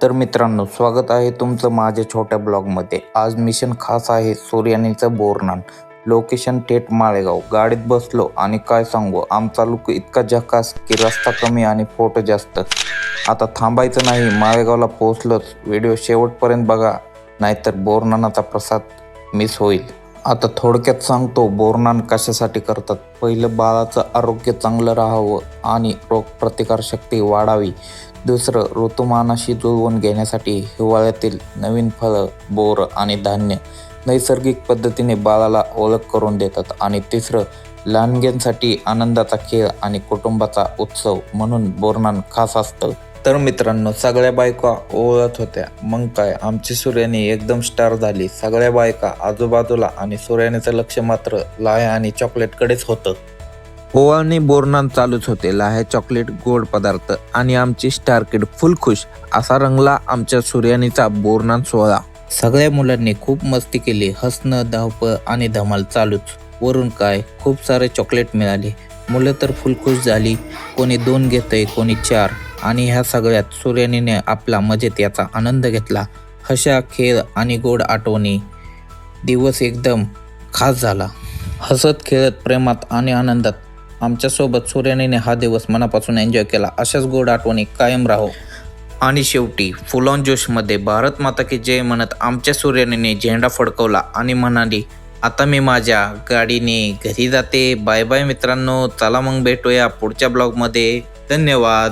तर मित्रांनो, स्वागत आहे तुमचं माझ्या छोट्या ब्लॉगमध्ये. आज मिशन खास आहे सूर्यानीचं बोरनान. लोकेशन थेट माळेगाव. गाडीत बसलो आणि काय सांगू, आमचा लुक इतका झकास की रस्ता कमी आणि फोटो जास्त. आता थांबायचं नाही, माळेगावला पोहोचलोच. व्हिडिओ शेवटपर्यंत बघा, नाहीतर बोरनानाचा प्रसाद मिस होईल. आता थोडक्यात सांगतो, बोरनान कशासाठी करतात. पहिलं, बाळाचं आरोग्य चांगलं राहावं आणि रोगप्रतिकारशक्ती वाढावी. दुसरं, ऋतुमानाशी जुळवून घेण्यासाठी हिवाळ्यातील नवीन फळं, बोर आणि धान्य नैसर्गिक पद्धतीने बाळाला ओळख करून देतात. आणि तिसरं, लहानग्यांसाठी आनंदाचा खेळ आणि कुटुंबाचा उत्सव म्हणून बोरनान खास असतं. तर मित्रांनो, सगळ्या बायका ओळखत होत्या. मग काय, आमची सूर्यानी एकदम स्टार झाली. सगळ्या बायका आजूबाजूला आणि सूर्यानीचं लक्ष मात्र लाह्या आणि चॉकलेटकडेच होतं. ओवाळणी बोरनान चालूच होते. लाह्या, चॉकलेट, गोड पदार्थ आणि आमची स्टार किड फुल खुश. असा रंगला आमच्या सूर्यानीचा बोरनान सोहळा. सगळ्या मुलांनी खूप मस्ती केली. हसणं, धावपळ आणि धमाल चालूच. वरून काय, खूप सारे चॉकलेट मिळाले. मुलं तर फुल खुश झाली. कोणी 2 घेतंय, कोणी 4. आणि ह्या सगळ्यात सूर्यानीने आपला मजेत याचा आनंद घेतला. हशा, खेळ आणि गोड आठवणी. दिवस एकदम खास झाला. हसत खेळत, प्रेमात आणि आनंदात आमच्यासोबत सूर्यानीने हा दिवस मनापासून एन्जॉय केला. अशाच गोड आठवणी कायम राहो. आणि शेवटी फुल ऑन जोशमध्ये भारत माता की जय म्हणत आमच्या सूर्यानीने झेंडा फडकवला आणि म्हणाली, आता मी माझ्या गाडीने घरी जाते. बाय बाय मित्रांनो. चला मग भेटूया पुढच्या ब्लॉगमध्ये. धन्यवाद.